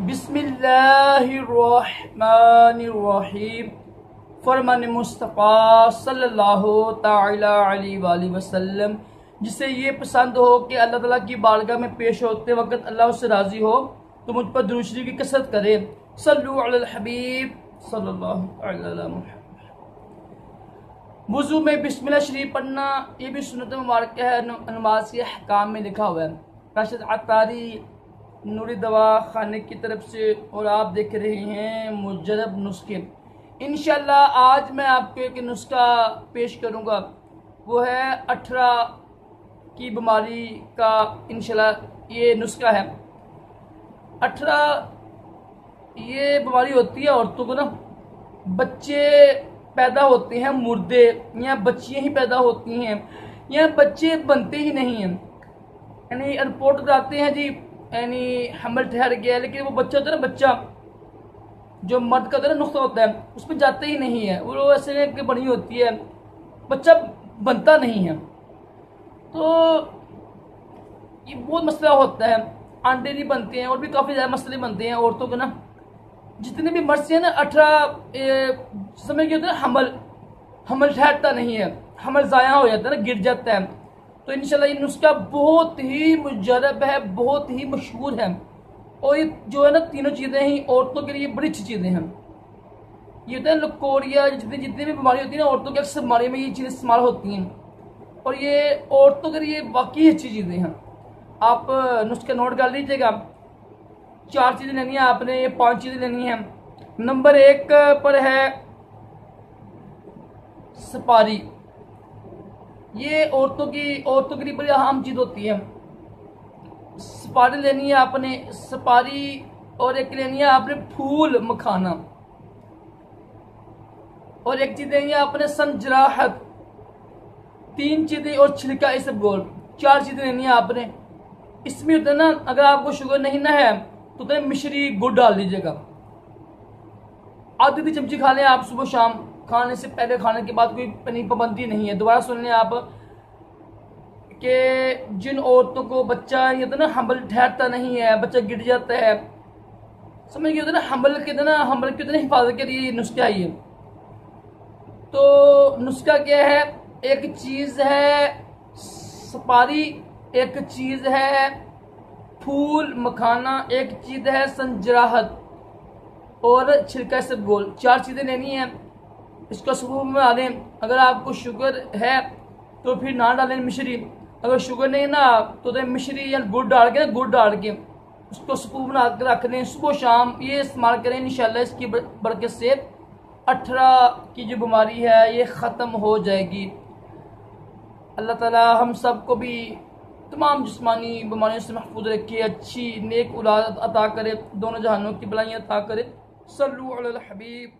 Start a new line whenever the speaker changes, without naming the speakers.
बिस्मिल्लाहिर्रहमानिर्रहीम। फरमान मुस्तफ़ा सल्लल्लाहु ताला अलैहि वसल्लम, जिसे ये पसंद हो कि अल्लाह ताला की बारगाह में पेश होते वक्त अल्लाह उससे राज़ी हो तो मुझ पर दुरूद शरीफ की कसरत करे। सल्लु अलल हबीब सल्लल्लाहु अलैहि वसल्लम। वुज़ू में बिस्मिल्लाह शरीफ पढ़ना ये भी सुन्नत मुबारक है। नमाज के अहकाम में लिखा हुआ है। राशिद अतारी नूरी दवा खाने की तरफ से, और आप देख रहे हैं मुजरब नुस्खे। इंशाल्लाह आज मैं आपको एक नुस्खा पेश करूंगा, वो है 18 की बीमारी का। इंशाल्लाह ये नुस्खा है 18। ये बीमारी होती है औरतों को ना, बच्चे पैदा होते हैं मुर्दे, या बच्चियां ही पैदा होती हैं, या बच्चे बनते ही नहीं हैं। यानी रिपोर्ट आते हैं जी, यानी हमल ठहर गया, लेकिन वो बच्चा होता है ना, बच्चा जो मर्द का ना नुक्ता होता है उसमें जाते ही नहीं है, वो ऐसे बनी होती है, बच्चा बनता नहीं है। तो ये बहुत मसला होता है, अंडे नहीं बनते हैं और भी काफ़ी ज़्यादा मसले बनते हैं औरतों को ना। जितने भी मर्द हैं ना 18 समय क्या होता है, हमल ठहरता नहीं है, हमल ज़ाया हो जाता है ना, गिर जाता है। तो इंशाल्लाह ये नुस्खा बहुत ही मुजरब है, बहुत ही मशहूर है। और ये जो है ना, तीनों चीज़ें ही औरतों के लिए बड़ी अच्छी चीज़ें हैं। ये होता है लकोरिया, जितनी भी बीमारी होती है ना, औरतों की अक्सर बीमारी में ये चीज़ें इस्तेमाल होती हैं, और ये औरतों के लिए वाकई अच्छी चीज़ें हैं। आप नुस्खा नोट कर लीजिएगा। 4 चीज़ें लेनी है आपने, ये 5 चीज़ें लेनी है। नंबर 1 पर है सुपारी। ये औरतों के लिए बड़ी अहम चीज़ होती है। सुपारी लेनी है आपने, सुपारी। और एक लेनी है आपने फूल मखाना, और एक चीज़ लेनी है आपने संजराहत। 3 चीज़ें और छिलका इसबगोल। 4 चीज़ें लेनी है आपने। इसमें होता है ना, अगर आपको शुगर नहीं ना है तो उतने मिश्री गुड़ डाल दीजिएगा। आधी चमची खा लें आप सुबह शाम, खाने से पहले, खाने के बाद, कोई पाबंदी नहीं है। दोबारा सुन लें आप कि जिन औरतों को बच्चा ये तो ना हमल ठहरता नहीं है, बच्चा गिर जाता है, समझ गए ना, हमल की हिफाजत के लिए ये नुस्खा है। तो नुस्खा क्या है? एक चीज़ है सुपारी, एक चीज़ है फूल मखाना, एक चीज़ है संजराहत, और छिलका इसबगोल। 4 चीज़ें लेनी है। इसका सुबह में डालें। अगर आपको शुगर है तो फिर ना डालें मिश्री, अगर शुगर नहीं ना तो मिश्री या गुड़ डाल के उसको सुबह बना कर रख लें। सुबह शाम ये इस्तेमाल करें, इंशाल्लाह इसकी बरकत से 18 की जो बीमारी है ये ख़त्म हो जाएगी। अल्लाह ताला हम सब को भी तमाम जिस्मानी बीमारियों से महफूज रखे, अच्छी नेक औलाद अता करे, दोनों जहानों की भलाइयाँ अता करे। सल्लु अलल हबीब।